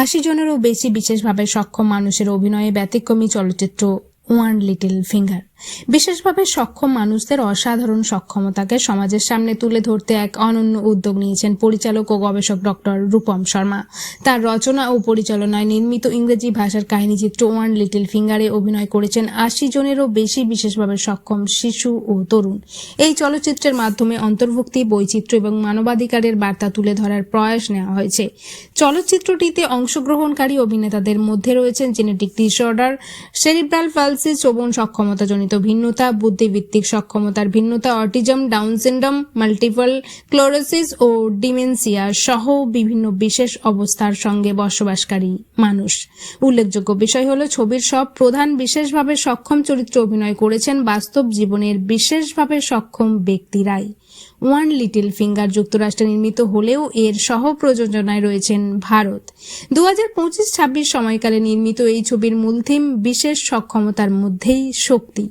80 জনেরও বেশি বিশেষভাবে সক্ষম মানুষের অভিনয়ে ব্যতিক্রমী চলচ্চিত্র ওয়ান লিটল ফিঙ্গার। বিশেষভাবে সক্ষম মানুষদের অসাধারণ সক্ষমতাকে সমাজের সামনে তুলে ধরতে এক অনন্য উদ্যোগ নিয়েছেন পরিচালক ও গবেষক ডক্টর রূপম শর্মা। তার রচনা ও পরিচালনায় নির্মিত ইংরেজি ভাষার কাহিনীচিত্র ওয়ান লিটল ফিঙ্গারে অভিনয় করেছেন 80 জনেরও বেশি বিশেষভাবে সক্ষম শিশু ও তরুণ। এই চলচ্চিত্রের মাধ্যমে অন্তর্ভুক্তি, বৈচিত্র্য এবং মানবাধিকারের বার্তা তুলে ধরার প্রয়াস নেওয়া হয়েছে। চলচ্চিত্রটিতে অংশগ্রহণকারী অভিনেতাদের মধ্যে রয়েছেন জেনেটিক ডিসঅর্ডার, সেরিব্রাল পালসি, শ্রবণ সক্ষমতাজনিত ভিন্নতা, বুদ্ধিভিত্তিক সক্ষমতার ভিন্নতা, autism, Down syndrome, multiple sclerosis ও ডিমেনশিয়া সহ বিভিন্ন বিশেষ অবস্থার সঙ্গে বসবাসকারী মানুষ। উল্লেখযোগ্য বিষয় হল ছবির সব প্রধান বিশেষভাবে সক্ষম চরিত্রে অভিনয় করেছেন বাস্তব জীবনের বিশেষভাবে সক্ষম ব্যক্তিরাই। ওয়ান লিটল ফিঙ্গার যুক্তরাষ্ট্রে নির্মিত হলেও এর সহ প্রযোজনায় রয়েছেন ভারত। 2025-26 সময়কালে নির্মিত এই ছবির মূল থিম বিশেষ সক্ষমতার মধ্যেই শক্তি।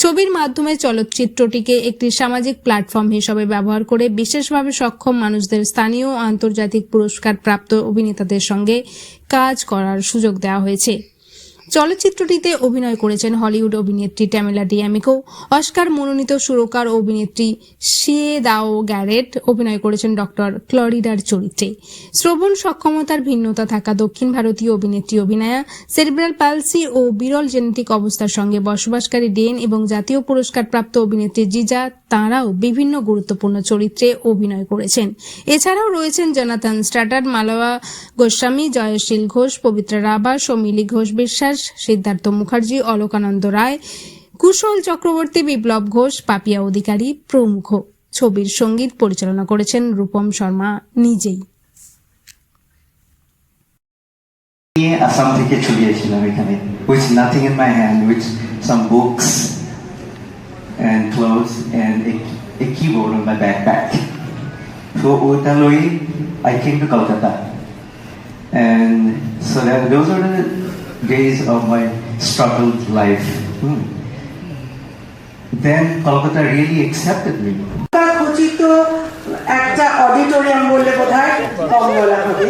ছবির মাধ্যমে চলচ্চিত্রটিকে একটি সামাজিক প্ল্যাটফর্ম হিসেবে ব্যবহার করে বিশেষভাবে সক্ষম মানুষদের স্থানীয় ও আন্তর্জাতিক পুরস্কার প্রাপ্ত অভিনেতাদের সঙ্গে কাজ করার সুযোগ দেওয়া হয়েছে। চলচ্চিত্রটিতে অভিনয় করেছেন হলিউড অভিনেত্রী ট্যামিলা ডিয়ামিকো, অস্কার মনোনীত সুরকার ও অভিনেত্রী শিয়ে দাও গ্যারেট অভিনয় করেছেন ডক্টর ক্লরিডার চরিত্রে। শ্রবণ সক্ষমতার ভিন্নতা থাকা দক্ষিণ ভারতীয় অভিনেত্রী অভিনয়া, সেরিব্রাল পালসি ও বিরল জেনেটিক অবস্থার সঙ্গে বসবাসকারী ডেন এবং জাতীয় পুরস্কার প্রাপ্ত অভিনেত্রী জিজা তাঁরাও বিভিন্ন গুরুত্বপূর্ণ চরিত্রে অভিনয় করেছেন। এছাড়াও রয়েছেন জনাথন স্ট্র্যাটার, মালয়া গোস্বামী, জয়শীল ঘোষ, পবিত্রা রাভা, সৌমিলি ঘোষ বিশ্বাস, সিদ্ধার্থ মুখার্জি, অলোকানন্দ রায়, কুশল চক্রবর্তী, বিপ্লব ঘোষ, পাপিয়া অধিকারী প্রমুখ। ছবির সঙ্গীত পরিচালনা করেছেন রূপম শর্মা নিজেই। আসাম থেকে চলে এসেছিলাম এখানে with nothing in my hand, with some books and clothes and a keyboard on my backpack. So Otaloi, I came to Kolkata, and so those are the days of my struggled life. Then Kolkata really accepted me. খচিত একটা auditorium বললে বোধহয় কম বলা হবে।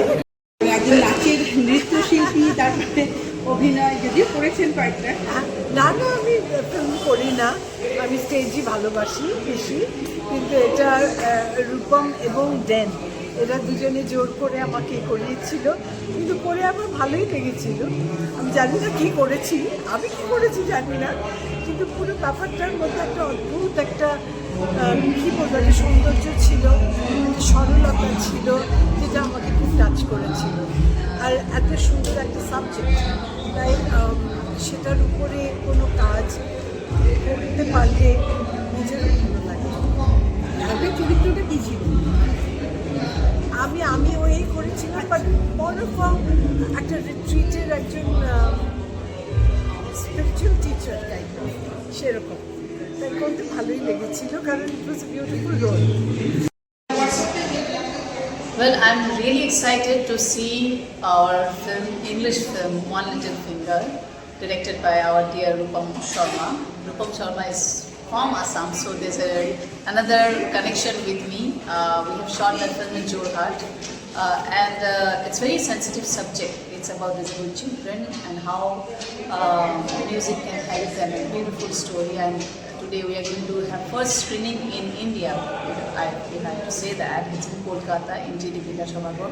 একজন নাচের নৃত্যশিল্পী, তারপরে অভিনয় যদিও করেছেন কয়েকটা। না না, আমি ফিল্ম করি না, আমি স্টেজই ভালোবাসি বেশি। কিন্তু এটা রূপম এবং ডেন এরা দুজনে জোর করে আমাকে করিয়েছিল, কিন্তু করে আমার ভালোই লেগেছিল। আমি জানি না কী করেছি, আমি কী করেছি জানি না, কিন্তু পুরো ব্যাপারটার মধ্যে একটা অদ্ভুত একটা কী বলবো, একটা সৌন্দর্য ছিল, একটা সরলতা ছিল, যেটা আমাকে খুব টাচ করেছিল। আর এত সুন্দর একটা সাবজেক্ট, তাই সেটার উপরে কোনো কাজ করতে পারলে নিজের ভালো লাগে। আপনার চরিত্রটা কী ছিল? আমি ওই করেছিলাম, বাট মনোফর্ম একটা রিট্রিটের একজন স্পিরিচুয়াল টিচার টাইপ, সেরকম। তাই করতে ভালোই লেগেছিল, কারণ it was beautiful role. Well, I'm really excited to see our film, English film, One Little Finger, directed by our dear Rupam Sharma. Rupam Sharma is from Assam, so there's another connection with me. We have shot that film in Jorhat, and it's very sensitive subject. It's about disabled children and how music can help them. A beautiful story, and today we are going to have first screening in India. We have to say that it's in Kolkata in GD Vidya Sabhaghar.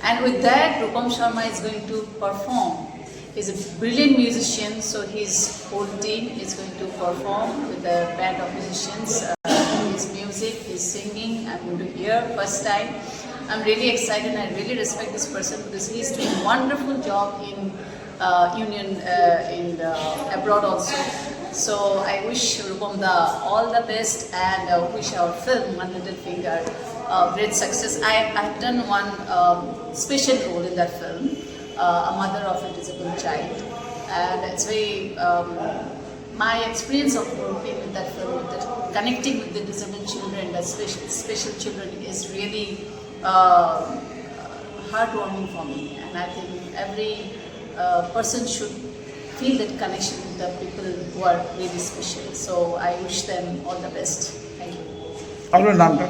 And with that, Rupam Sharma is going to perform. He's a brilliant musician, so his whole team is going to perform with a band of musicians. His music, his singing, I'm going to hear first time. I'm really excited, and I really respect this person because he's doing a wonderful job in union abroad also. So I wish Rupam all the best, and wish our film One Little Finger great success. I've done one special role in that film, a mother of a disabled child, and it's very my experience of working with that film, connecting with the disabled children, the special children, is really heartwarming for me, and I think every person should feel that connection with the people who are really special. So I wish them all the best. Thank you. আপনার নামটা?